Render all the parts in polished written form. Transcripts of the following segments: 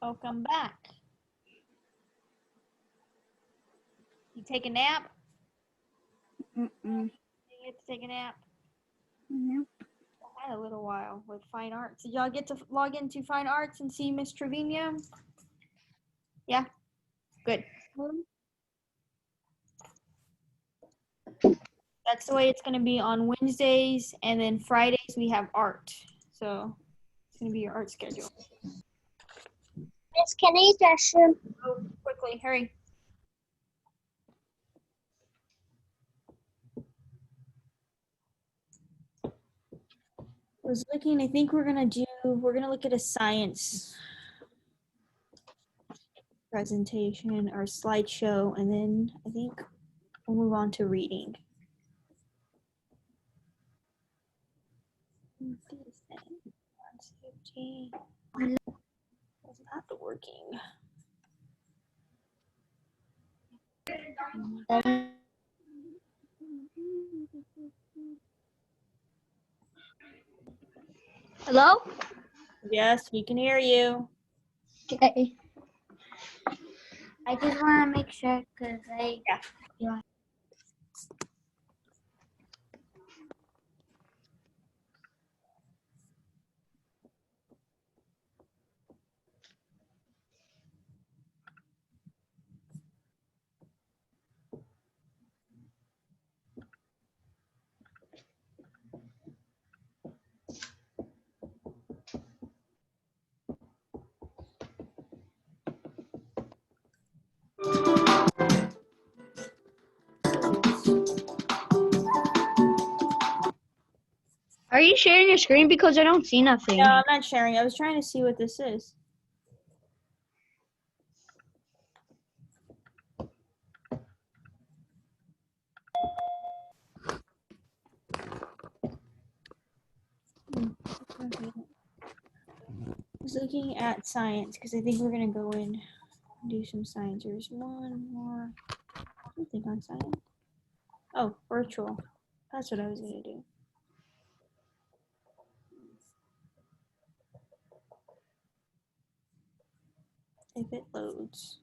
Welcome back. You take a nap? Mm-mm. You get to take a nap? Nope. I had a little while with fine arts. Did y'all get to log into fine arts and see Miss Trevino? Yeah? Good. That's the way it's going to be on Wednesdays, and then Fridays we have art. So it's going to be your art schedule. Miss, can I use the restroom? Go quickly, hurry. I was looking, I think we're going to look at a science presentation or slideshow, and then I think we'll move on to reading. Safety. It's not working. Hello? Yes, we can hear you. Okay. I just want to make sure because Yeah. Are you sharing your screen? Because I don't see nothing. No, I'm not sharing. I was trying to see what this is. I was looking at science because I think we're going to go in and do some science. There's one more something on science. Oh, virtual. That's what I was going to do. If it loads.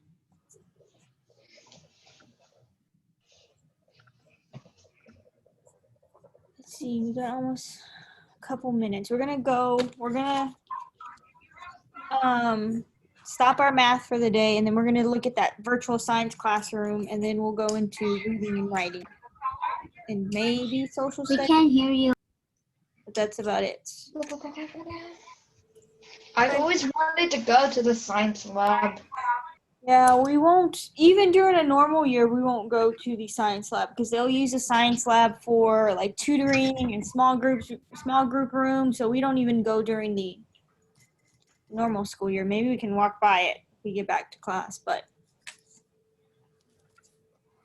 Let's see, we got almost a couple minutes. We're gonna stop our math for the day, and then we're gonna look at that virtual science classroom, and then we'll go into reading and writing. And maybe social We studies, can't hear you. but that's about it. I always wanted to go to the science lab. Yeah, we won't, even during a normal year, we won't go to the science lab because they'll use the science lab for like tutoring and small group rooms. So we don't even go during the normal school year. Maybe we can walk by it if we get back to class, but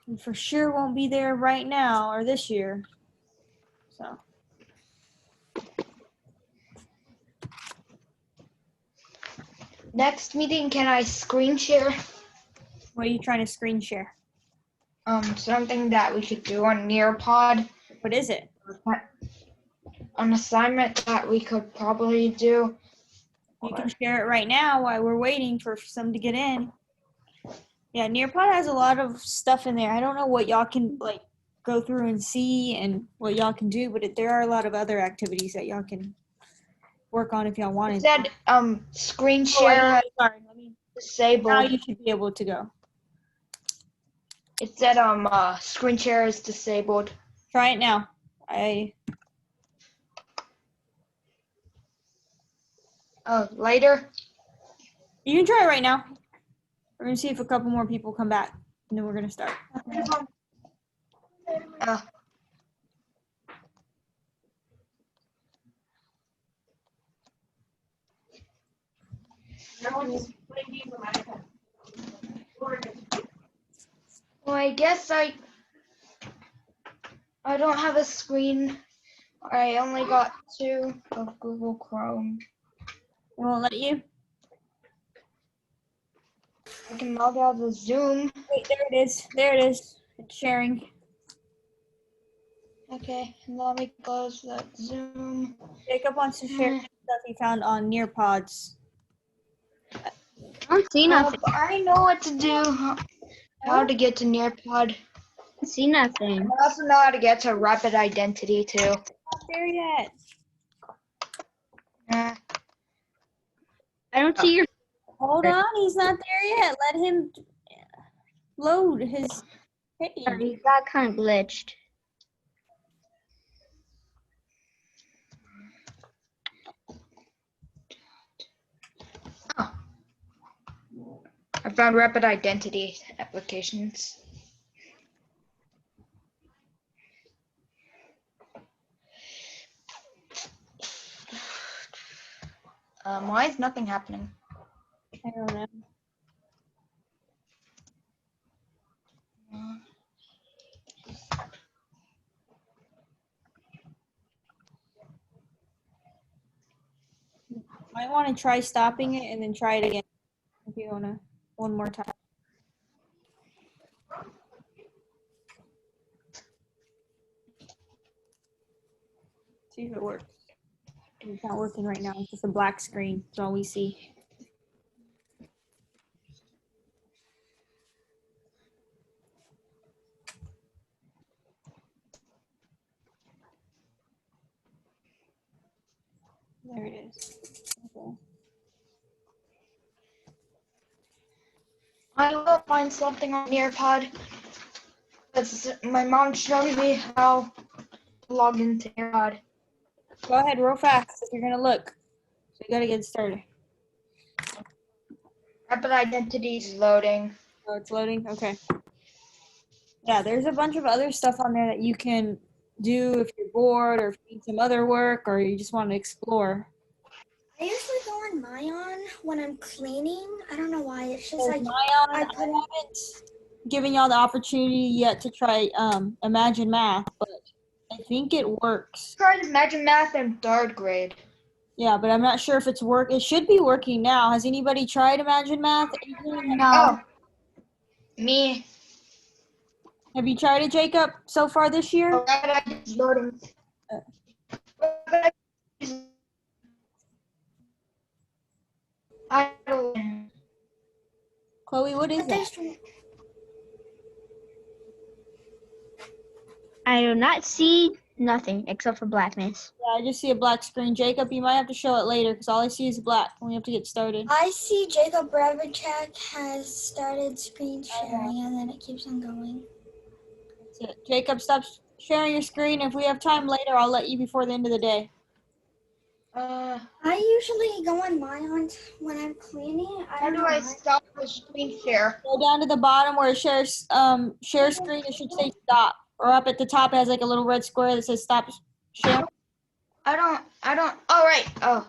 we for sure won't be there right now or this year. So Next meeting, can I screen share? what are you trying to screen share? Something that we should do on Nearpod. What is it? An assignment that we could probably do. You can share it right now while we're waiting for some to get in. Yeah, Nearpod has a lot of stuff in there. I don't know what y'all can like go through and see and what y'all can do, but there are a lot of other activities that y'all can work on if y'all It wanted. said screen Oh, share sorry, let me. Now disabled. you should be able to go. It said screen share is disabled. Try it now. Later. You can try it right now. We're gonna see if a couple more people come back, and then we're gonna start. Well, I guess I don't have a screen. I only got 2 of Google Chrome. It won't let you. I can log out of Zoom. Wait, there it is. There it is. It's sharing. Okay, let me close that Zoom. Jacob wants to share stuff he found on Nearpods. I don't see nothing. I know what to do. How to get to Nearpod. I see nothing. I also know how to get to Rapid Identity too. Not there yet. Uh, I don't see your. Hold on, he's not there yet. Let him load his page. You got kind of glitched. I found Rapid Identity applications. Why is nothing happening? I don't know. Might want to try stopping it and then try it again if you wanna one more time. See if it works. It's not working right now. It's just a black screen. That's all we see. There it is. Okay. I will find something on Nearpod. Because my mom showed me how to log into Nearpod. Go ahead, real fast if you're gonna look. So you gotta get started. Rapid Identity is loading. Oh, it's loading? Okay. Yeah, there's a bunch of other stuff on there that you can do if you're bored or if you need some other work or you just want to explore. I usually go on Mayon when I'm cleaning. I don't know why. It's just There's like Mayon. I I put haven't given y'all the opportunity yet to try Imagine Math, but I think it works. Tried Imagine Math in 3rd grade. Yeah, but I'm not sure if it's It should be working now. Has anybody tried Imagine Math? Adrian? Oh, me. Have you tried it, Jacob, so far this year? Oh, Rapid Identity is loading. I don't. Chloe, what is but that? there's I do not see nothing except for blackness. Yeah, I just see a black screen. Jacob, you might have to show it later because all I see is black when we have to get started. I see Jacob Bravacek has started screen sharing and then it keeps on going. That's it. Jacob, stop sharing your screen. If we have time later, I'll let you before the end of the day. I usually go on Mayon when I'm cleaning. How do I stop the screen share? Go down to the bottom where it shares share screen. It should say stop. Or up at the top, it has like a little red square that says stop sharing. I don't. Oh, right. Oh,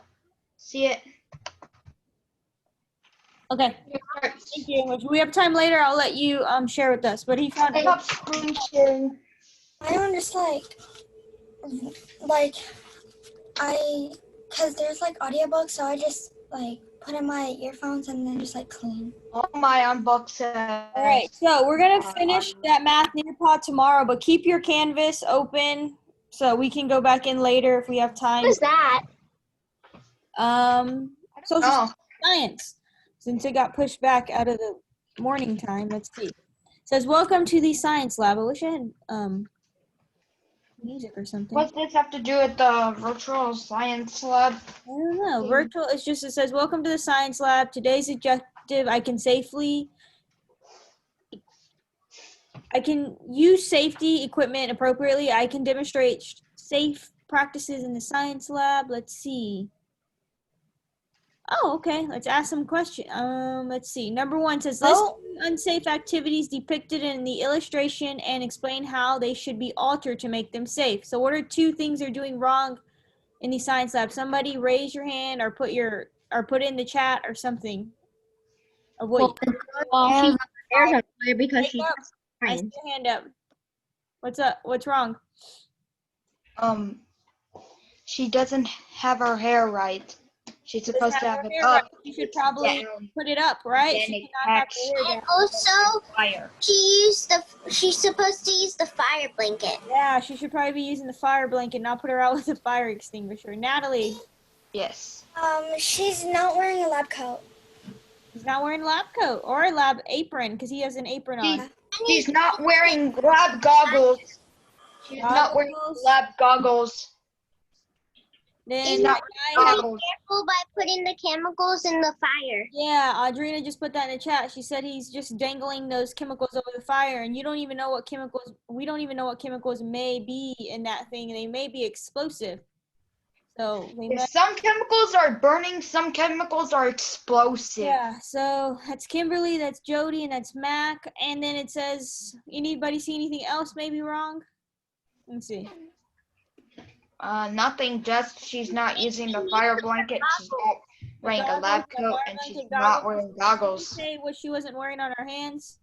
see it. Okay. Thank you. If we have time later, I'll let you share with us. But he found it. Stop screen sharing. Mayon just cause there's like audiobooks, so I just like put in my earphones and then just like clean. Oh, my unboxing. All right, so we're gonna finish that math Nearpod tomorrow, but keep your Canvas open so we can go back in later if we have time. What is that? Social Oh, science, since it got pushed back out of the morning time. Let's see. It says, welcome to the science lab. I wish I had music or something. what's this have to do with the virtual science lab? I don't know. Virtual, it says, welcome to the science lab. Today's objective, I can use safety equipment appropriately. I can demonstrate safe practices in the science lab. Let's see. Oh, okay. Let's ask some questions. Let's see. Number 1 says, list unsafe activities depicted in the illustration and explain how they should be altered to make them safe. So what are 2 things they're doing wrong in the science lab? Somebody raise your hand or put in the chat or something. Of what Well, there's on fire because she Jacob, I see friends. your hand up. What's up? What's wrong? She doesn't have her hair right. She's supposed to have it Hair, right? up. You should probably down, put it up, right? then She it cannot have catches her hair And down. also, fire. she's supposed to use the fire blanket. Yeah, she should probably be using the fire blanket, not put her out with a fire extinguisher. Natalie, Yes. She's not wearing a lab coat. He's not wearing a lab coat or a lab apron because he has an apron on. She's not wearing lab goggles. She's not wearing Goggles. lab goggles. Then She's the not guy wearing has- goggles. Careful by putting the chemicals in the fire. yeah, Audrina just put that in the chat. She said he's just dangling those chemicals over the fire, and you don't even know what chemicals. We don't even know what chemicals may be in that thing. They may be explosive. So they might. Some chemicals are burning, some chemicals are explosive. Yeah, so that's Kimberly, that's Jody, and that's Mac. And then it says, anybody see anything else maybe wrong? Let me see. Nothing, just she's not using the fire blanket, she's not wearing a lab Goggles, the coat, fire and she's blanket, not goggles. wearing Did goggles. she say what she wasn't wearing on her hands?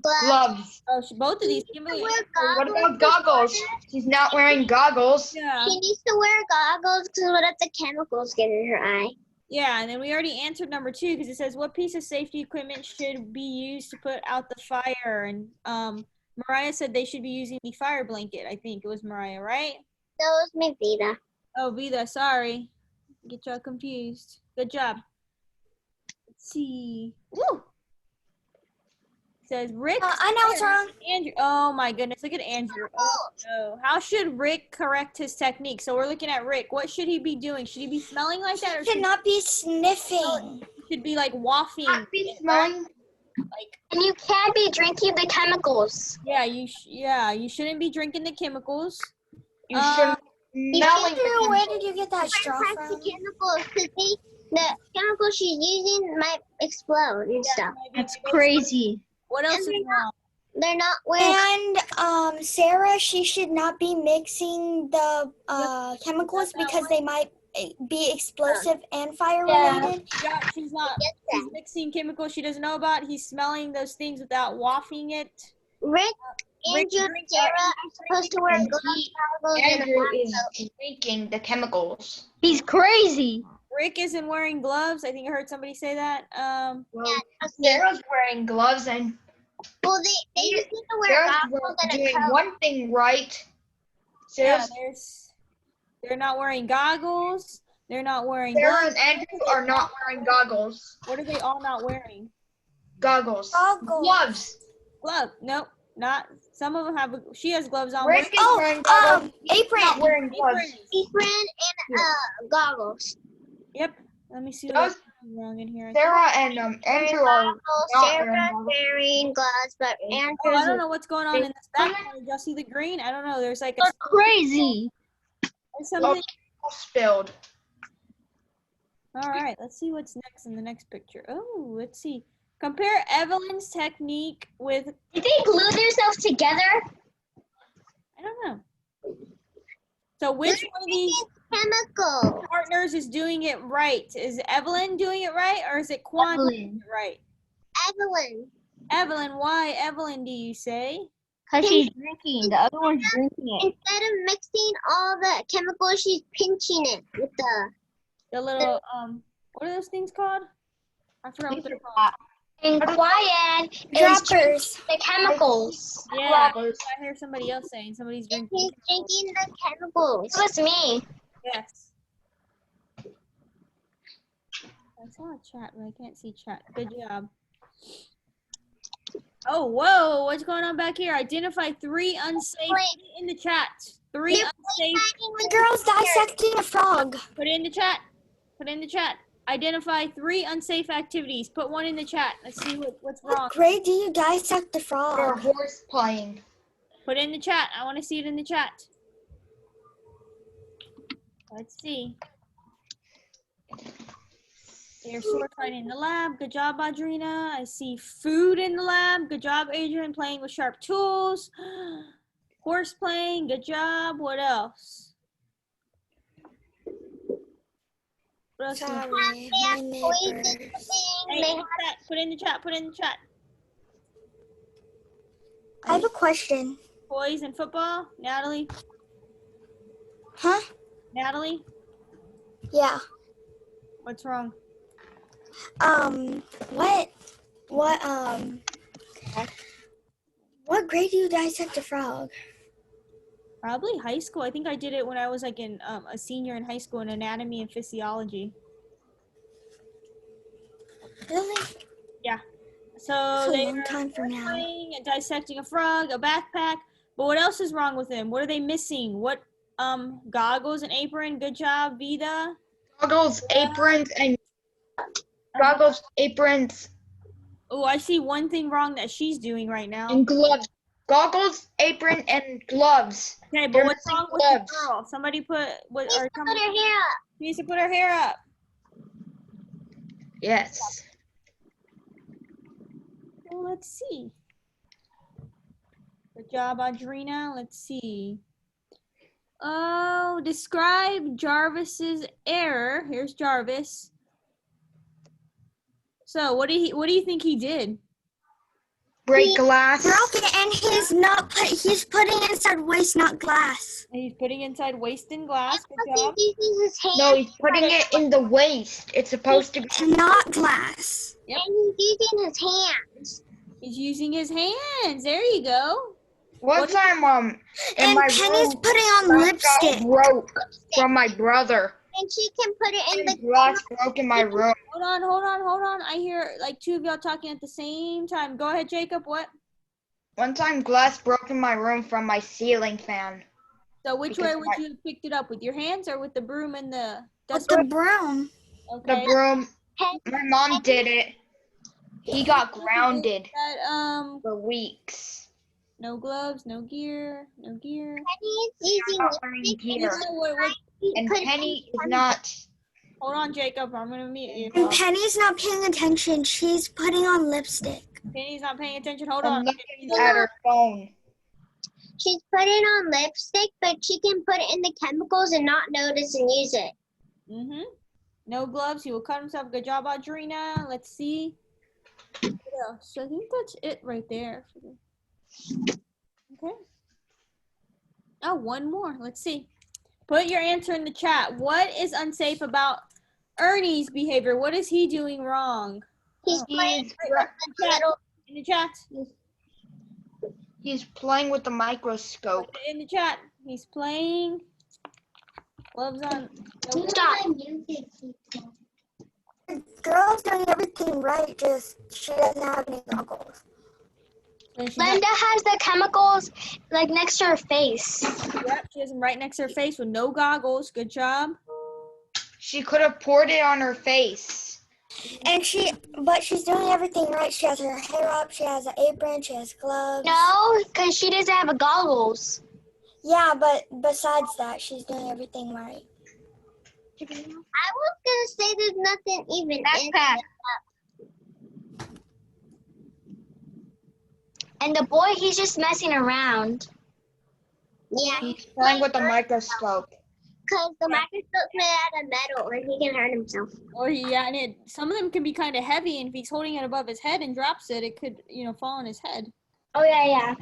Gloves. Oh, both of these. Kimberly. Wear What goggles. about goggles? She's not wearing goggles. Yeah. She needs to wear goggles because what if the chemicals get in her eye? Yeah, and then we already answered number 2 because it says what piece of safety equipment should be used to put out the fire? And Mariah said they should be using the fire blanket. I think it was Mariah, right? That was me, Vida. Oh, Vida, sorry. Get y'all confused. Good job. Let's see. Woo! Says Rick. I know what's wrong. Andrew. Oh my goodness, look at Andrew. Oh no. How should Rick correct his technique? So we're looking at Rick. What should he be doing? Should he be smelling like that, or Should should not be sniffing. he should be like wafting? Not be smelling. Like, And you can't be drinking the chemicals. yeah, you shouldn't be drinking the chemicals. You shouldn't be smelling the Andrew, where chemicals. did you get that straw Protect from? the chemicals because the chemicals she's using might explode and stuff. That's crazy. What else And is they're wrong? They're not wearing. And Sarah, she should not be mixing the chemicals because they might be explosive and fire related. Yeah, she's not. She's mixing chemicals she doesn't know about. He's smelling those things without wafting it. Rick, Rick Andrew, and drinks Sarah are supposed to wear And gloves, goggles, and a Andrew lab is coat. drinking the chemicals. He's crazy. Rick isn't wearing gloves. I think I heard somebody say that. Well, that's it. Sarah's wearing gloves and Well, they just need to wear Sarah's goggles and a doing coat. one thing right. Yeah, Sarah's, they're not wearing goggles. They're not wearing Sarah gloves. and Andrew are not wearing goggles. What are they all not wearing? Goggles. Goggles. Gloves. Gloves. Nope, not. Some of them have. She has gloves on. Rick is wearing Oh, goggles. apron. Not wearing gloves. Aprons. Apron and goggles. Yep. Let me see what Those- else is wrong in here. Sarah and Andrew are Goggles. not Sarah wearing goggles. wearing gloves, but Oh, I Andrew's don't know what's going on in this background. Did y'all see the green? I don't know. There's like a That's crazy. there's something. Spilled. All right, let's see what's next in the next picture. Oh, let's see. Compare Evelyn's technique with, Did they glue themselves together? I don't know. So which one of these Chemical. partners is doing it right? Is Evelyn doing it right, or is it Quan doing it right? Evelyn. Evelyn, why Evelyn do you say? Because she's drinking. The other one's drinking it. Instead of mixing all the chemicals, she's pinching it with The little, what are those things called? I forgot what they're called. And quiet is Droppers. the chemicals. Yeah, I hear somebody else saying somebody's And drinking. he's drinking the chemicals. It was me. Yes. I saw a chat, but I can't see chat. Good job. Oh, whoa, what's going on back here? Identify 3 unsafe, Wait. put it in the chat. 3 You're unsafe, The girl's dissecting a frog. put it in the chat. Put it in the chat. Identify 3 unsafe activities. Put 1 in the chat. Let's see what's wrong. What grade do you dissect the Or frog? horse playing. Put it in the chat. I want to see it in the chat. Let's see. There's sword fighting in the lab. Good job, Audrina. I see food in the lab. Good job, Adrian. Playing with sharp tools. Horse playing. Good job. What else? What else? do we- Sorry, my neighbors. Hey, in the chat. Put it in the chat. Put it in the chat. I have a question. Boys and football. Natalie. Huh? Natalie. Yeah. What's wrong? What grade do you dissect a frog? Probably high school. I think I did it when I was like in a senior in high school in anatomy and physiology. Really? So That's a they long are time from now. playing and dissecting a frog, a backpack. But what else is wrong with them? What are they missing? What goggles and apron? Good job, Vida. Goggles, aprons, and goggles, aprons, Oh, I see one thing wrong that she's doing right now. and gloves. Goggles, apron, and gloves. Okay, but They're what's missing wrong with the gloves. girl? Somebody put what? Please Or put her hair up. she needs to put her hair up. Yes. Well, let's see. Good job, Audrina. Let's see. Oh, describe Jarvis's error. Here's Jarvis. So, what do you think he did? Break glass. Broken, and he's putting inside waste, not glass. He's putting inside waste and glass. Good job. He's using his hand. No, he's putting it in the waste. It's supposed to be. Not glass. Yep. And he's using his hands. He's using his hands. There you go. One time, in And my Penny's room, putting on glass lipstick. broke from my brother. And she can put it in the Glass broke in my room. Hold on. I hear like two of y'all talking at the same time. Go ahead, Jacob. What? One time, glass broke in my room from my ceiling fan. So which Because way would you have picked it up? With your hands or with the broom and the With dustpan? the broom. Okay. The broom. My mom did it. He got grounded That, for weeks. no gloves, no gear. Penny's using Not wearing lipstick. gear. And Put it Penny is in- not. Hold on, Jacob. I'm gonna mute you. And Penny's not paying attention. She's putting on lipstick. Penny's not paying attention. Hold I'm on. looking at her phone. She's putting on lipstick, but she can put it in the chemicals and not notice and use it. Mm-hmm. No gloves. He will cut himself. Good job, Audrina. Let's see. What else? I think that's it right there. Okay. Oh, one more. Let's see. Put your answer in the chat. What is unsafe about Ernie's behavior? What is he doing wrong? He's playing He's, with the metal. In the chat. he's playing with the microscope. In the chat. He's playing. Gloves on. No Stop. The girl's doing everything right, just she doesn't have any goggles. gloves. Linda has the chemicals like next to her face. Yep, she has them right next to her face with no goggles. Good job. She could have poured it on her face. And but she's doing everything right. She has her hair up, she has an apron, she has gloves. No, because she doesn't have goggles. Yeah, but besides that, she's doing everything right. I was gonna say there's nothing even in Backpack. it. And the boy, he's just messing around. Yeah, He's playing with the microscope. because the microscope's made out of metal and he can hurt himself. Or and some of them can be kind of heavy, and if he's holding it above his head and drops it, it could, fall on his head. Oh, yeah.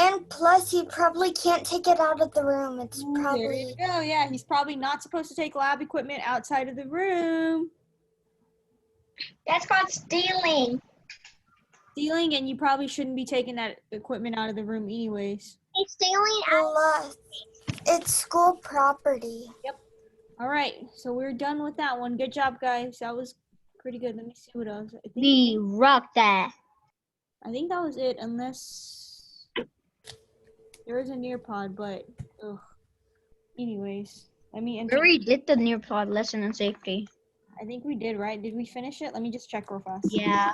And plus, he probably can't take it out of the room. It's There you probably go. Yeah, he's probably not supposed to take lab equipment outside of the room. That's called stealing. Stealing, and you probably shouldn't be taking that equipment out of the room anyways. He's stealing out. plus it's school property. All right, so we're done with that one. Good job, guys. That was pretty good. Let me see what else. We rock that. I think that was it, unless there is a Nearpod, but ugh. Anyways, let me enter. We already did the Nearpod lesson on safety. I think we did, right? Did we finish it? Let me just check real fast. Yeah.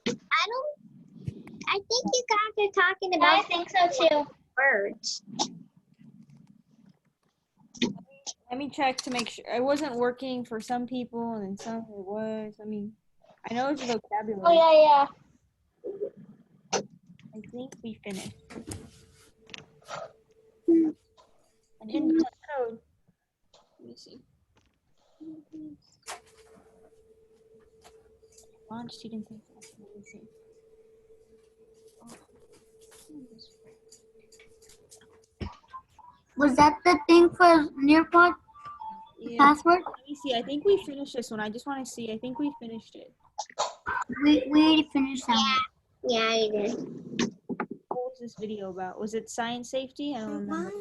I think you guys are talking about I think so too. words. Let me check to make sure it wasn't working for some people, and then some it was. I know it's vocabulary. Oh, yeah. I think we finished. An invalid code. Let me see. Launch student success. Let me see. Was that the thing for Nearpod Yeah. password? Let me see. I think we finished this one. I just want to see. I think we finished it. We already finished that one. Yeah, you did. What was this video about? Was it science safety? I don't remember.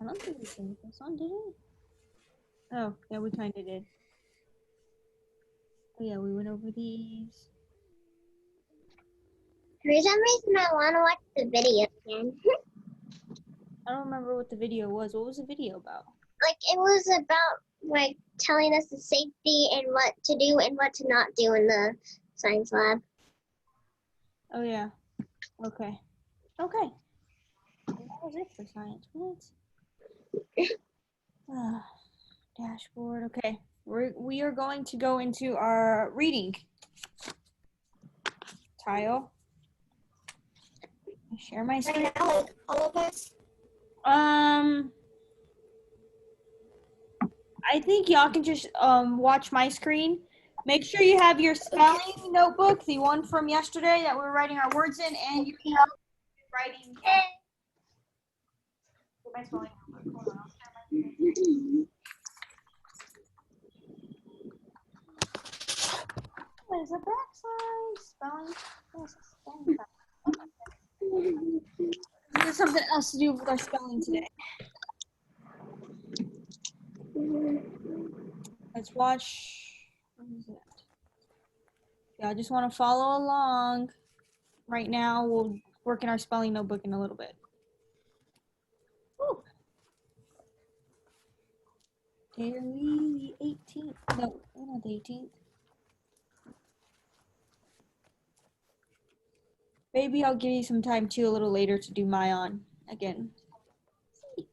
I don't think we finished this one, did we? Oh, yeah, we kind of did. Oh yeah, we went over these. For some reason, I want to watch the video again. I don't remember what the video was. What was the video about? Like, it was about, like, telling us the safety and what to do and what to not do in the science lab. Oh yeah. Okay. Okay. That was it for science. What? Dashboard. Okay. We are going to go into our reading tile. Share my screen. Right now, like all of us. I think y'all can just watch my screen. Make sure you have your spelling notebook, the one from yesterday that we were writing our words in, and you can help writing. My spelling notebook. Hold on, I'll share my screen. There's a backslash spelling. There's a spelling. There's something else to do with our spelling today. Let's watch. What is that? Yeah, I just want to follow along. Right now, we'll work in our spelling notebook in a little bit. Woo. Daily 18th. No, not the 18th. Maybe I'll give you some time too a little later to do my on again. Why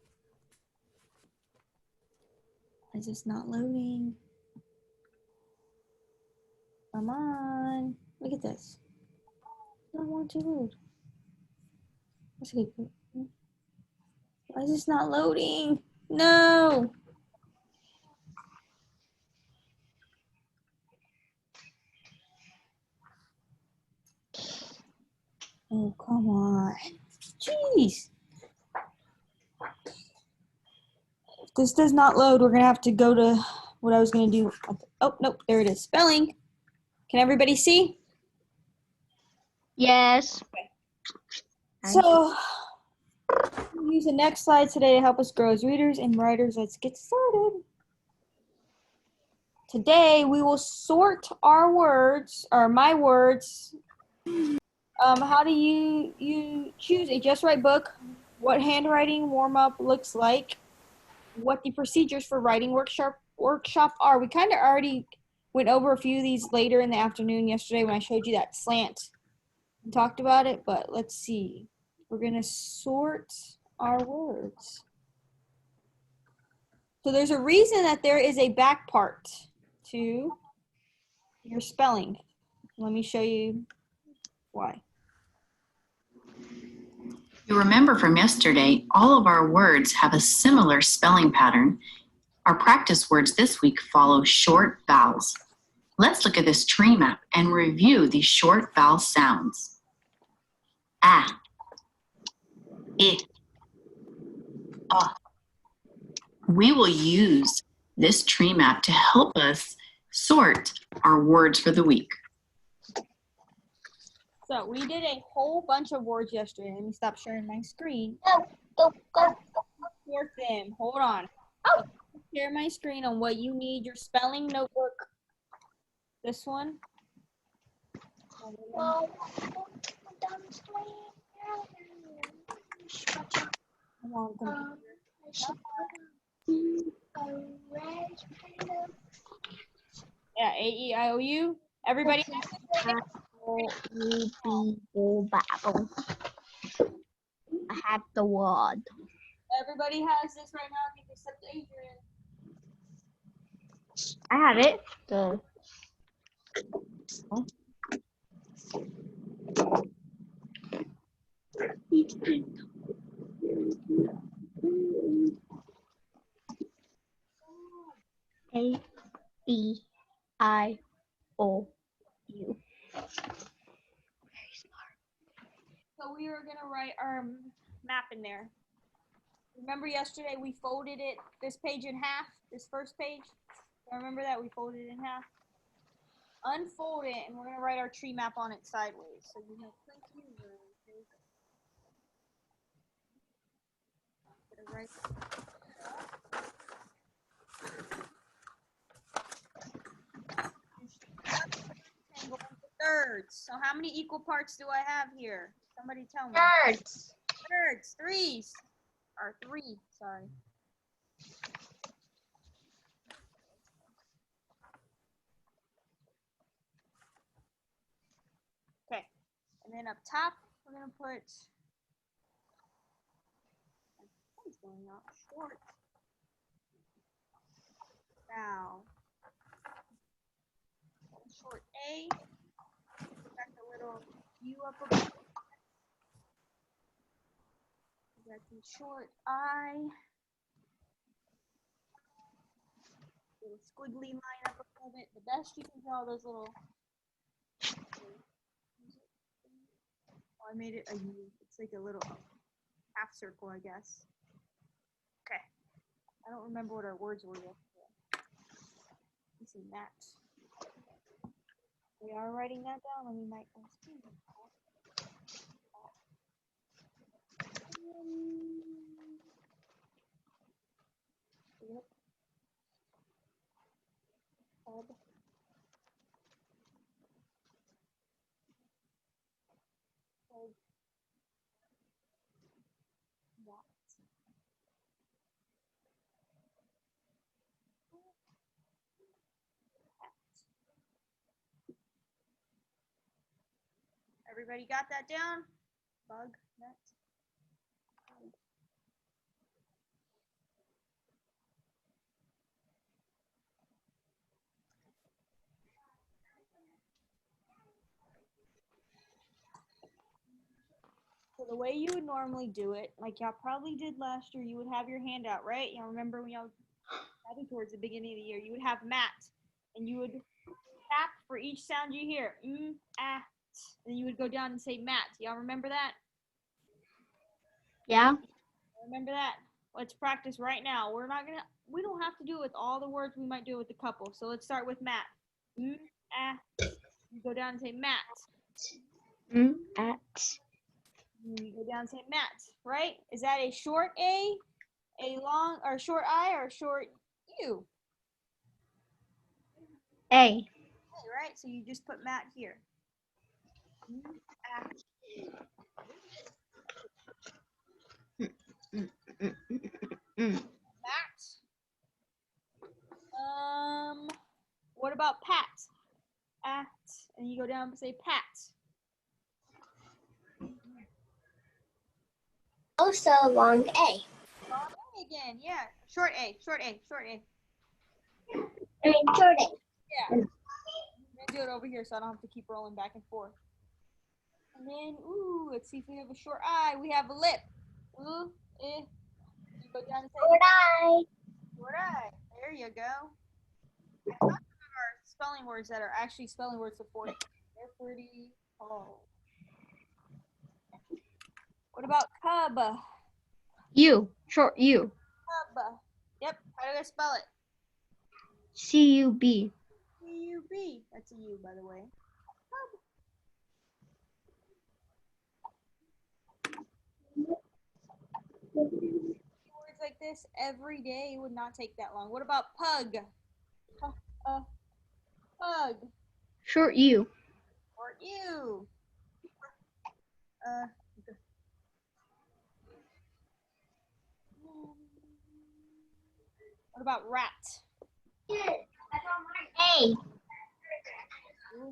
is this not loading? Come on. Look at this. I don't want to load. That's okay. Why is this not loading? No. Oh, come on. Jeez. If this does not load, we're going to have to go to what I was going to do. Oh, nope. There it is. Spelling. Can everybody see? Yes. So, we'll use the next slide today to help us grow as readers and writers. Let's get started. Today, we will sort our words, or my words. How do you choose a Just Right book? What handwriting warm-up looks like? What the procedures for writing workshop are. We kind of already went over a few of these later in the afternoon yesterday when I showed you that slant and talked about it, but let's see. We're going to sort our words. So there's a reason that there is a back part to your spelling. Let me show you why. You remember from yesterday, all of our words have a similar spelling pattern. Our practice words this week follow short vowels. Let's look at this tree map and review these short vowel sounds. A, I, We will use this tree map to help us sort our words for the week. So we did a whole bunch of words yesterday. Let me stop sharing my screen. Go. Sort them. Hold on. Share my screen on what you need. Your spelling notebook. This one. Come on, computer. Yeah, A-E-I-O-U. Everybody has this? I have the word. Everybody has this right now, I think, except Adrian. I have it. The A-E-I-O-U. So we are going to write our map in there. Remember yesterday we folded it, this page in half, this first page? I remember that we folded it in half. Unfold it, and we're going to write our tree map on it sideways. So you have plenty of room. Right. Birds. So how many equal parts do I have here? Somebody tell me. Birds. Birds. Threes. Or three, sorry. Okay. And then up top, we're going to put, what is going on? Short. Vowel. Short A. Got the little U up above. Got the short I. Little squiggly line up above it. The best you can draw those little. Oh, I made it a U. It's like a little half circle, I guess. Okay. I don't remember what our words were yesterday. Let's see, that. We are writing that down. Let me mic my screen. Yep. Tab. Tab. That. Everybody got that down? Bug, net. So the way you would normally do it, like y'all probably did last year, you would have your hand out, right? Y'all remember when y'all probably towards the beginning of the year, you would have mat, and you would tap for each sound you hear. Ah, and you would go down and say mat. Y'all remember that? Yeah. Remember that? Let's practice right now. We don't have to do it with all the words. We might do it with a couple. So let's start with mat. Ah. You go down and say mat. At. You go down and say mat, right? Is that a short A long, or short I, or short U? A. Right? So you just put mat here. Mat. What about pat? At, and you go down and say pat. Also long A. Long A again, yeah. Short A, short A, short A. I mean short A. Yeah. I'm gonna do it over here so I don't have to keep rolling back and forth. And then, ooh, let's see if we have a short I. We have a lip. Ooh, eh. You go down and say Short I. short I. There you go. I thought there are spelling words that are actually spelling words before. They're pretty tall. What about cub? U. Short U. Cub. Yep. How do I spell it? C-U-B. C-U-B. That's a U, by the way. Words like this every day would not take that long. What about pug? Pug. Short U. Or U. What about rat? A.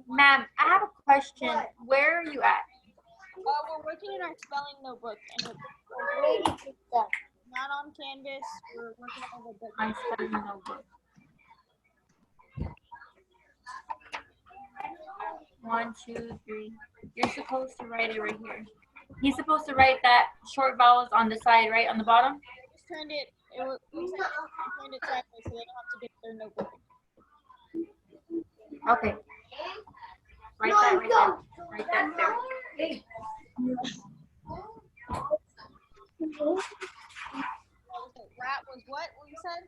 Ma'am, I have a question. Where are you at? We're working in our spelling notebook, and it's not on Canvas. We're working on the book. I'm studying notebook. 1, 2, 3. You're supposed to write it right here. He's supposed to write that short vowels on the side, right? On the bottom? Just turned it. Turned it sideways so they don't have to get their notebook. Okay. Write that right there. Write that there. Rat was what? What you said?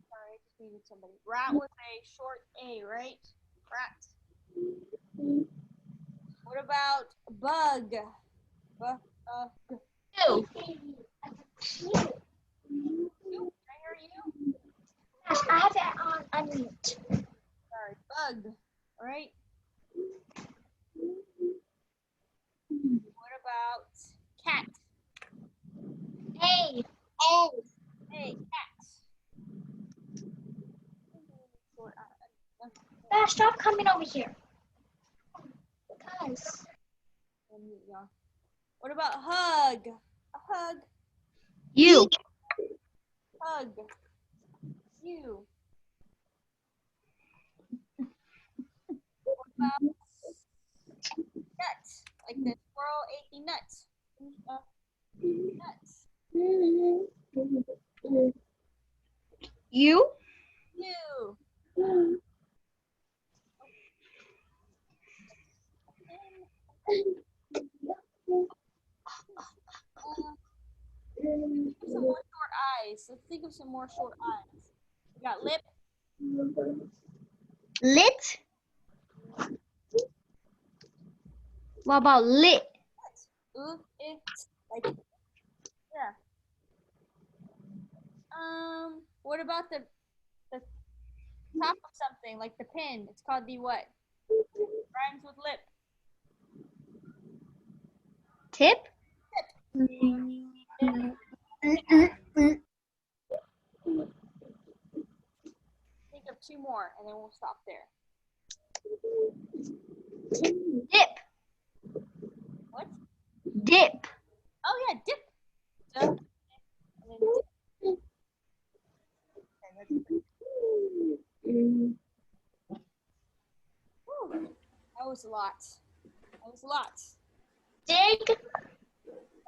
Sorry, I just needed somebody. Rat was a short A, right? Rat. What about bug? You. Gosh, I have it on unmute. Sorry, bug. All right. What about cat? Hey. Hey, cat. Gosh, stop coming over here. Guys. What about hug? A hug. You. Hug. You. What about nuts? Like the squirrel ate the nuts. Nuts. You. You. Some more short eyes. Let's think of some more short eyes. We got lip. Lit. What about lit? It. Like, yeah. What about the top of something, like the pin? It's called the what? Rhymes with lip. Tip. Think of two more, and then we'll stop there. Dip. What? Dip. Oh yeah, dip. Duh. And then dip. Okay, that's good. Whew. That was a lot. That was a lot. Dig.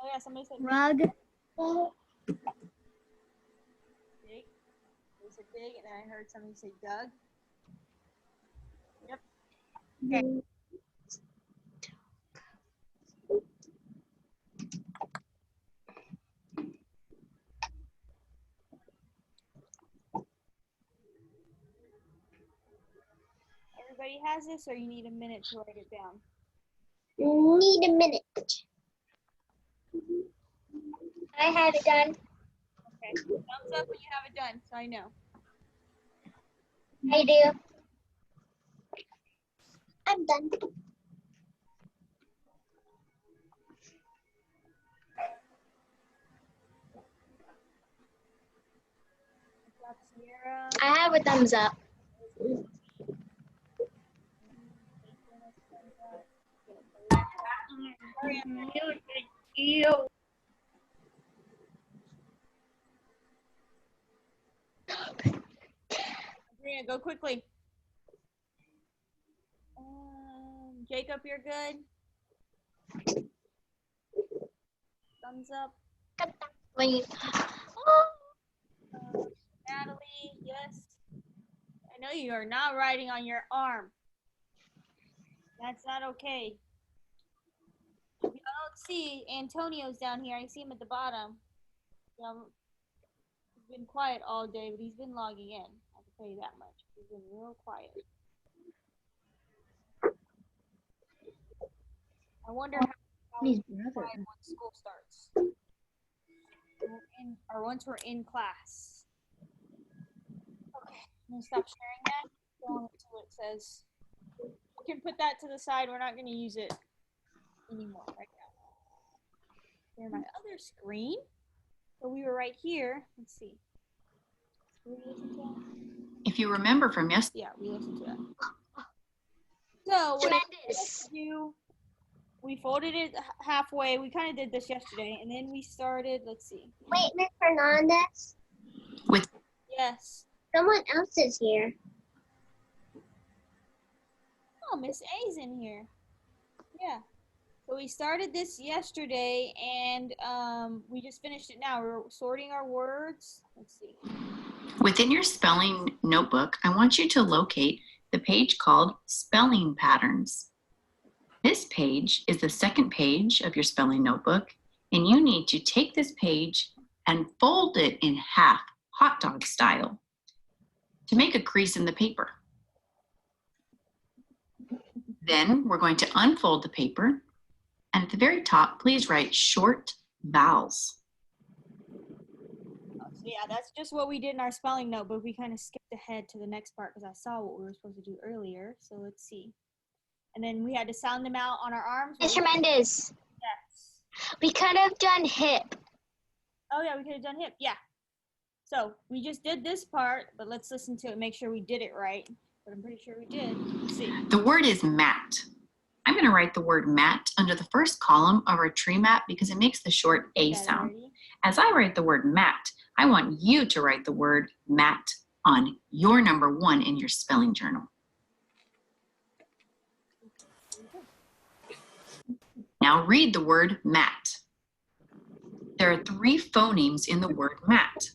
Oh yeah, somebody said Rug. big. They said big, and then I heard somebody say Doug. Yep. Okay. Everybody has this, or you need a minute to write it down? Need a minute. I have it done. Okay. Thumbs up when you have it done, so I know. I do. I'm done. Got Sierra. I have a thumbs up. You. Adriana, go quickly. Jacob, you're good. Thumbs up. Natalie, yes. I know you are not writing on your arm. That's not okay. I don't see Antonio's down here. I see him at the bottom. He's been quiet all day, but he's been logging in. I can tell you that much. He's been real quiet. I wonder how His he's brother. quiet once school starts. Or once we're in class. Okay, I'm gonna stop sharing that. Go on to what it says. We can put that to the side. We're not gonna use it anymore right now. Share my other screen. So we were right here. Let's see. Did we listen to that? If you remember from yesterday, Yeah, we listened to that. So what Tremendous. we folded it halfway. We kind of did this yesterday, and then we started. Let's see. Wait, Miss Hernandez. Yes. Someone else is here. Oh, Miss A's in here. Yeah. So we started this yesterday, and we just finished it now. We're sorting our words. Let's see. within your spelling notebook, I want you to locate the page called Spelling Patterns. This page is the second page of your spelling notebook, and you need to take this page and fold it in half, hot dog style, to make a crease in the paper. Then we're going to unfold the paper And at the very top, please write short vowels. So yeah, that's just what we did in our spelling note, but we kind of skipped ahead to the next part because I saw what we were supposed to do earlier. So let's see. And then we had to sound them out on our arms. Mr. Mendez, Yes. we could have done hip. Oh yeah, we could have done hip. Yeah. So we just did this part, but let's listen to it, make sure we did it right. But I'm pretty sure we did. Let's see. The word is mat. I'm going to write the word mat under the first column of our tree map because it makes the short A Got it sound. already? As I write the word mat, I want you to write the word mat on your number 1 in your spelling journal. Now read the word mat. There are 3 phonemes in the word mat.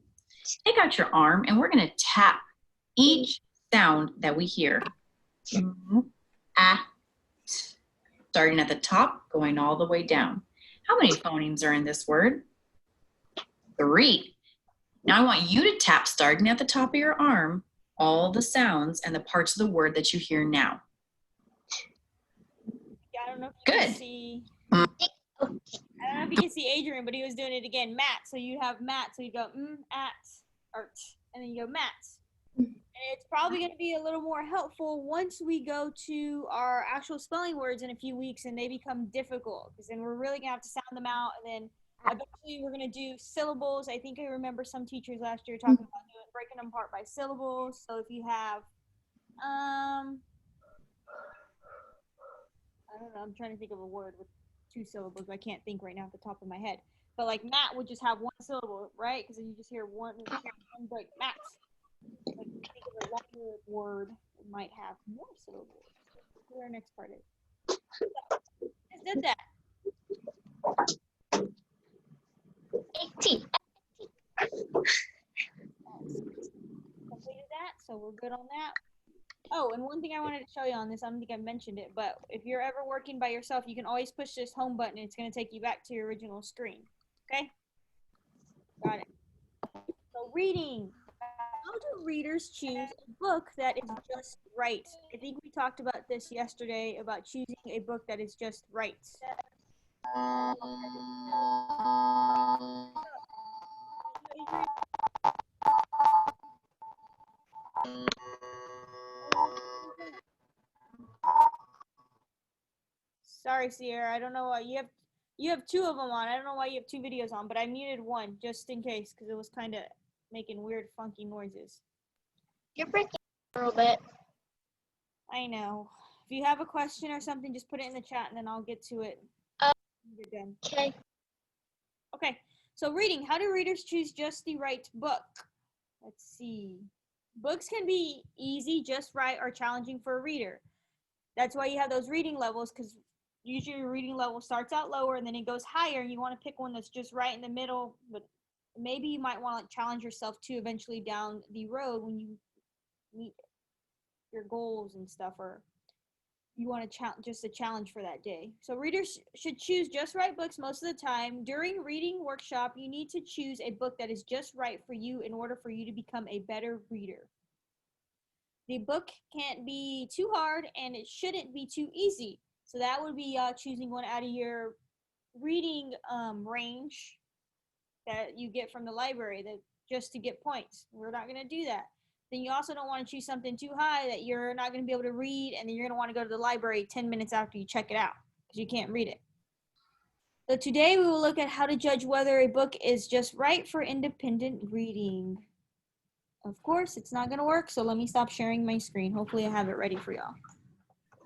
Take out your arm and we're going to tap each sound that we hear. Starting at the top, going all the way down. How many phonemes are in this word? 3. Now I want you to tap, starting at the top of your arm, all the sounds and the parts of the word that you hear now. Yeah, I don't know if you Good. can see. I don't know if you can see Adrian, but he was doing it again. Mat. So you have mat. So you go at, or and then you go mat. And it's probably going to be a little more helpful once we go to our actual spelling words in a few weeks and they become difficult, because then we're really going to have to sound them out. And then eventually we're going to do syllables. I think I remember some teachers last year talking about breaking them apart by syllables. So if you have, I don't know, I'm trying to think of a word with 2 syllables, but I can't think right now at the top of my head. But like mat would just have 1 syllable, right? Because then you just hear one break, mat. Like, think of a longer word, it might have more syllables. Let's do our next part. Just did that. 18. Completed that, so we're good on that. Oh, and one thing I wanted to show you on this, I don't think I mentioned it, but if you're ever working by yourself, you can always push this home button and it's going to take you back to your original screen. Okay? Got it. So reading. How do readers choose a book that is just right? I think we talked about this yesterday, about choosing a book that is just right. Sorry, Sierra, I don't know why you have 2 of them on. I don't know why you have 2 videos on, but I muted one just in case because it was kind of making weird, funky noises. You're breaking a little bit. I know. If you have a question or something, just put it in the chat and then I'll get to it. You're done. Okay. Okay, so reading. How do readers choose just the right book? Let's see. Books can be easy, just right, or challenging for a reader. That's why you have those reading levels, because usually your reading level starts out lower and then it goes higher. You want to pick one that's just right in the middle, but maybe you might want to challenge yourself too eventually down the road when you meet your goals and stuff, or you want to just a challenge for that day. So readers should choose just right books most of the time. During reading workshop, you need to choose a book that is just right for you in order for you to become a better reader. The book can't be too hard and it shouldn't be too easy. So that would be choosing one out of your reading range that you get from the library, that just to get points. We're not going to do that. Then you also don't want to choose something too high that you're not going to be able to read, and then you're going to want to go to the library 10 minutes after you check it out because you can't read it. So today we will look at how to judge whether a book is just right for independent reading. Of course, it's not going to work, so let me stop sharing my screen. Hopefully I have it ready for y'all.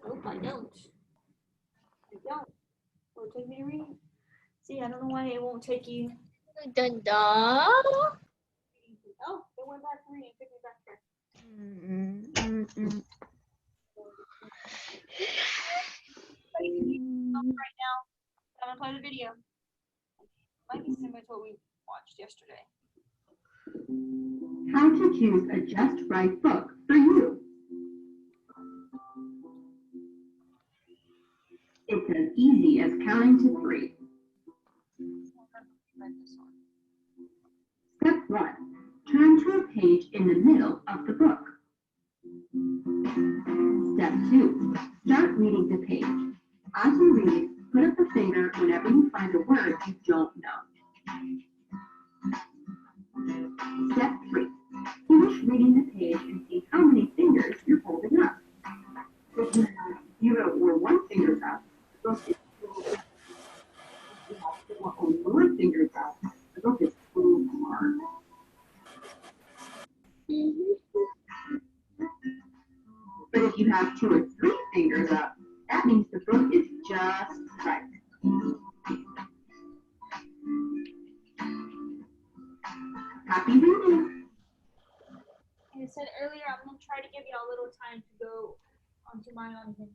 Nope, I don't. I don't. Will it take me to reading? See, I don't know why it won't take you. Dun dun. Oh, it went back to reading. It took me back there. Right now, I'm gonna play the video. Might be similar to what we watched yesterday. How to choose a just right book for you. It's as easy as counting to 3. Step 1. Turn to a page in the middle of the book. Step 2. Start reading the page. As you read, put up the finger whenever you find a word you don't know. Step 3. Finish reading the page and see how many fingers you're holding up. If you have 0 or 1 fingers up, the book is full. If you have 4 or more fingers up, the book is full marked. But if you have 2 or 3 fingers up, that means the book is just right. Happy reading! Like I said earlier, I'm gonna try to give you a little time to go onto my own thing.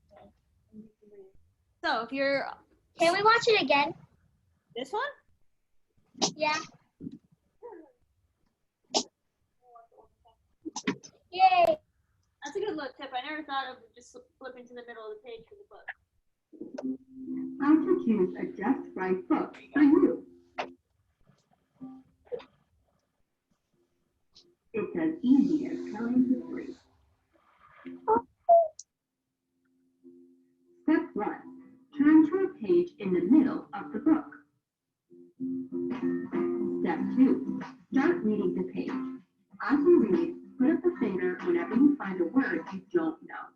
So if you're Can we watch it again? this one, Yeah. Yay. that's a good little tip. I never thought of just flipping to the middle of the page for the book. How to choose a just right book for you. It's as easy as counting to 3. Step 1. Turn to a page in the middle of the book. Step 2. Start reading the page. As you read, put up a finger whenever you find a word you don't know.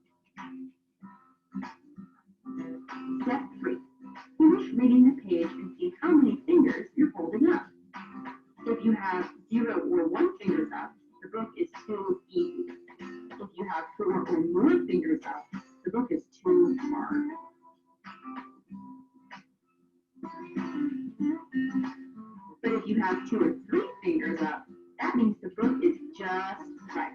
Step 3. Finish reading the page and see how many fingers you're holding up. If you have 0 or 1 fingers up, the book is too easy. If you have 4 or more fingers up, the book is too hard. But if you have 2 or 3 fingers up, that means the book is just right.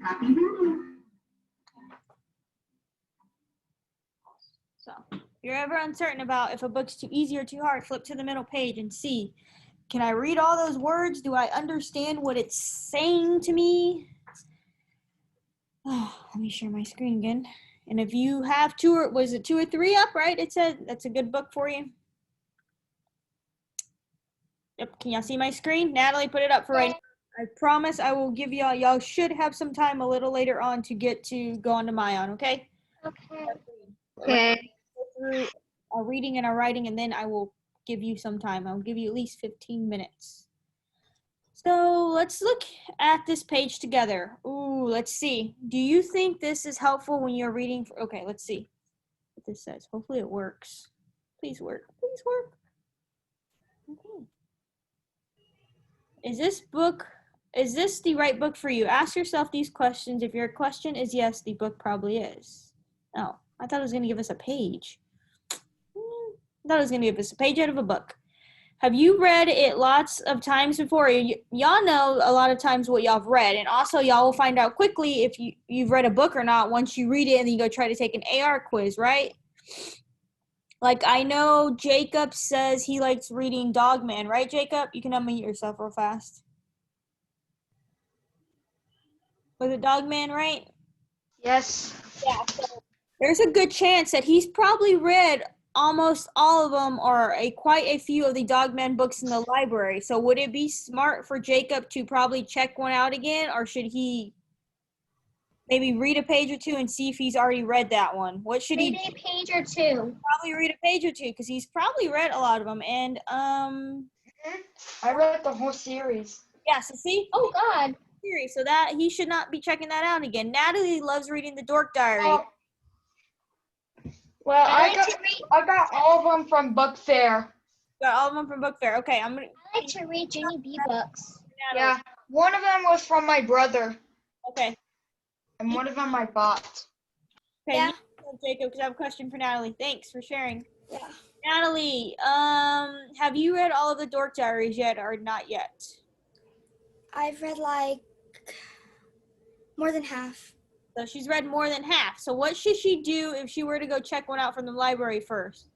Happy reading! So if you're ever uncertain about if a book's too easy or too hard, flip to the middle page and see, can I read all those words? Do I understand what it's saying to me? Oh, let me share my screen again. And if you have 2 or was it 2 or 3 up, right? It said that's a good book for you. Yep, can y'all see my screen? Natalie put it up for right now. I promise I will give y'all should have some time a little later on to get to go onto Mayan, okay? Okay. Okay. Go through our reading and our writing, and then I will give you some time. I'll give you at least 15 minutes. So let's look at this page together. Ooh, let's see. Do you think this is helpful when you're reading? Okay, let's see what this says. Hopefully it works. Please work. Please work. Okay. Is this the right book for you? Ask yourself these questions. If your question is yes, the book probably is. Oh, I thought it was going to give us a page. I thought it was going to give us a page out of a book. Have you read it lots of times before? Y'all know a lot of times what y'all have read, and also y'all will find out quickly if you've read a book or not once you read it and then you go try to take an AR quiz, right? Like I know Jacob says he likes reading Dogman, right, Jacob? You can unmute yourself real fast. Was it Dogman, right? Yes. Yeah. So there's a good chance that he's probably read almost all of them or quite a few of the Dogman books in the library. So would it be smart for Jacob to probably check one out again, or should he maybe read a page or 2 and see if he's already read that one? What should Read he a page or 2. probably read a page or 2 because he's probably read a lot of them. And I read the whole series. yeah, so see, Oh God. series, so that he should not be checking that out again. Natalie loves reading the Dork Diary. Well, I I got all of them from Book Fair. Got all of them from Book Fair. Okay, I'm gonna. I like to read Jenny B books. Natalie. Yeah, one of them was from my brother, Okay. and one of them I bought. Okay. Yeah. Jacob, because I have a question for Natalie. Thanks for sharing. Yeah. Natalie, have you read all of the Dork Diaries yet, or not yet? I've read like more than half. So she's read more than half. So what should she do if she were to go check one out from the library first?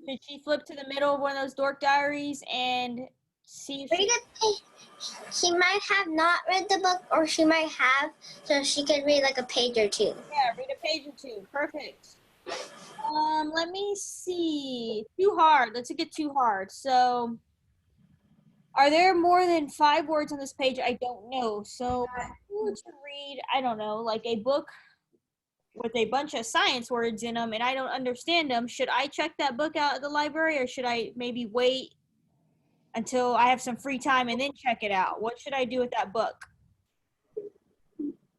Should she flip to the middle of one of those Dork Diaries and see if Read she might have not read the book, or she might have, so she could read like a page or 2. yeah, read a page or 2. Perfect. Let me see. Too hard. Let's get too hard. So Are there more than 5 words on this page? I don't know. So if you were to read, I don't know, like a book with a bunch of science words in them and I don't understand them, should I check that book out at the library or should I maybe wait until I have some free time and then check it out? What should I do with that book?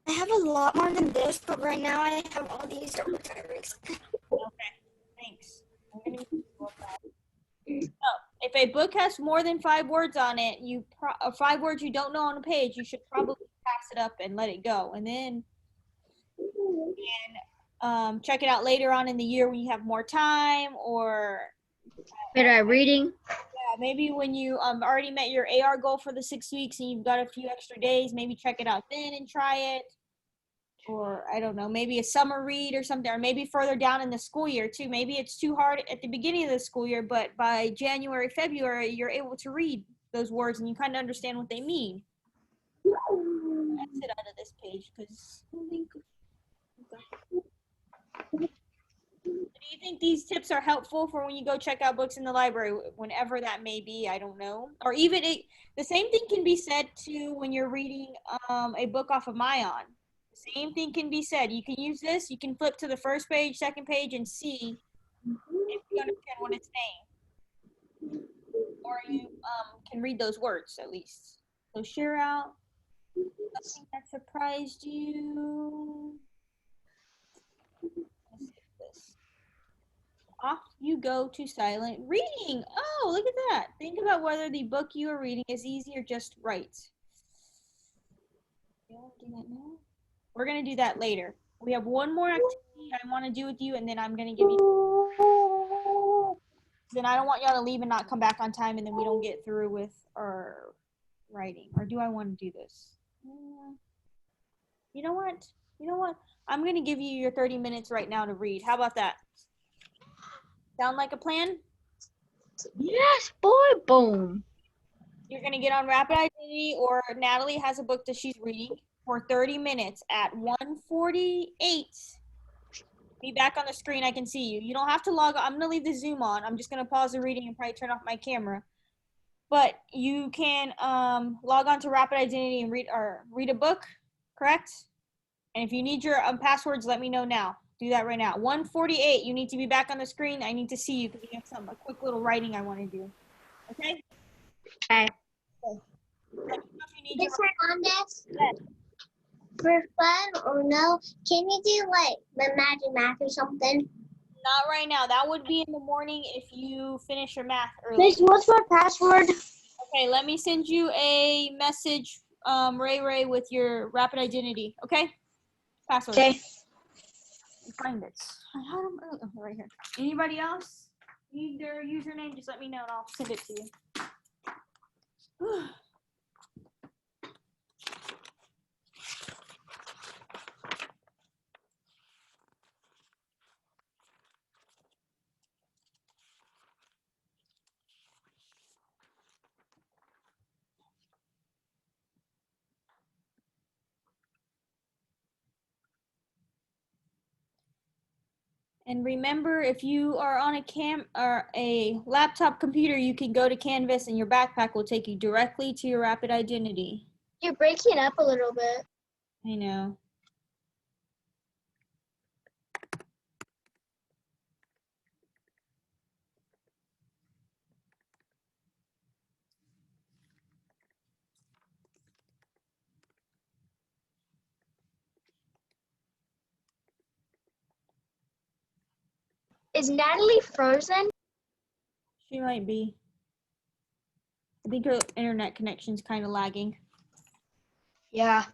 I have a lot more than this, but right now I have all these double diaries. Okay, thanks. I'm gonna use this book now. Oh, if a book has more than 5 words on it, 5 words you don't know on a page, you should probably pass it up and let it go, and then check it out later on in the year when you have more time, or Reading. maybe when you already met your AR goal for the 6 weeks and you've got a few extra days, maybe check it out then and try it. Or I don't know, maybe a summer read or something, or maybe further down in the school year too. Maybe it's too hard at the beginning of the school year, but by January, February, you're able to read those words and you kind of understand what they mean. Exit out of this page because do you think these tips are helpful for when you go check out books in the library, whenever that may be? I don't know. Or even the same thing can be said to when you're reading a book off of Mayan. Same thing can be said. You can use this. You can flip to the first page, second page, and see if you understand what it's saying. Or you can read those words at least. So share out something that surprised you. Let's see this. Off you go to silent reading. Oh, look at that. Think about whether the book you are reading is easy or just right. You want to do that now? We're going to do that later. We have one more activity I want to do with you, and then I'm going to give you. Then I don't want y'all to leave and not come back on time, and then we don't get through with our writing. Or do I want to do this? You know what? You know what? I'm going to give you your 30 minutes right now to read. How about that? Sound like a plan? Yes, boy, boom. You're going to get on Rapid Identity, or Natalie has a book that she's reading for 30 minutes at 1:48. Be back on the screen. I can see you. You don't have to log on. I'm going to leave the Zoom on. I'm just going to pause the reading and probably turn off my camera. But you can log on to Rapid Identity and read a book, correct? And if you need your passwords, let me know now. Do that right now. 1:48. You need to be back on the screen. I need to see you because we have a quick little writing I want to do. Okay? Okay. Let me know if you need Miss your Hernandez, for fun or no, can you do like the magic math or something? Not right now. That would be in the morning if you finish your math early. Miss, what's my password? Okay, let me send you a message, Ray, with your Rapid Identity. Okay? Password. Okay. Find it. I had them earlier. Oh, right here. Anybody else need their username? Just let me know and I'll send it to you. And remember, if you are on a laptop computer, you can go to Canvas and your backpack will take you directly to your Rapid Identity. You're breaking up a little bit. I know. Is Natalie frozen? She might be. I think her internet connection's kind of lagging. Yeah.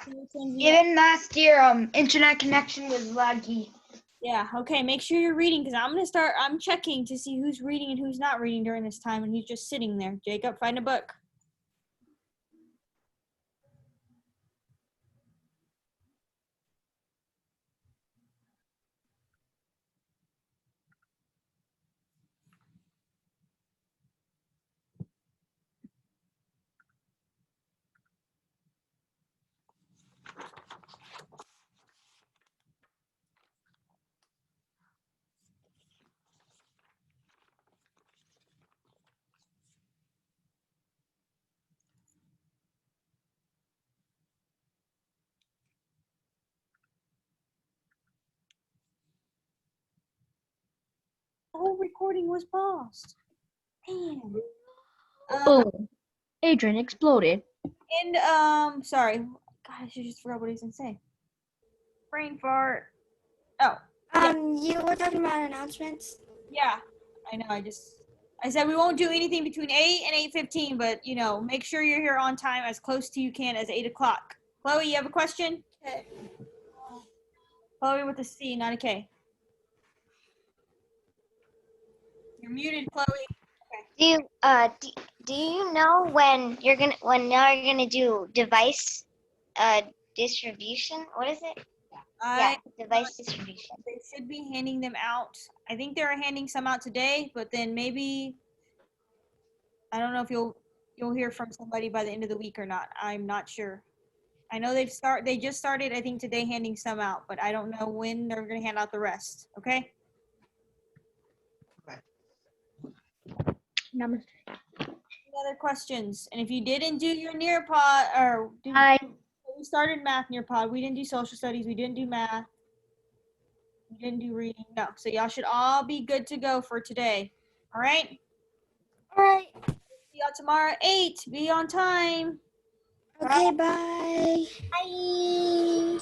Even Even last year, internet connection was laggy. Yeah, okay, make sure you're reading because I'm checking to see who's reading and who's not reading during this time and who's just sitting there. Jacob, find a book. whole recording was paused. Damn. Boom. Adrian exploded. And sorry. God, I should just forgot what he was gonna say. Brain fart. Oh, You were talking about announcements. yeah. I know. I said we won't do anything between 8 and 8:15, but make sure you're here on time, as close to you can as 8 o'clock. Chloe, you have a question? Okay. Chloe with a C, not a K. You're muted, Chloe. Do you know when now you're gonna do device distribution? What is it? Device distribution. They should be handing them out. I think they're handing some out today, but then maybe I don't know if you'll hear from somebody by the end of the week or not. I'm not sure. I know they just started, I think, today handing some out, but I don't know when they're gonna hand out the rest. Okay? Namaste. Any other questions? And if you didn't do your Nearpod or we started math Nearpod, we didn't do social studies, we didn't do math, we didn't do reading. No, so y'all should all be good to go for today. All right? All right. See y'all tomorrow at 8. Be on time. Okay, bye. Bye.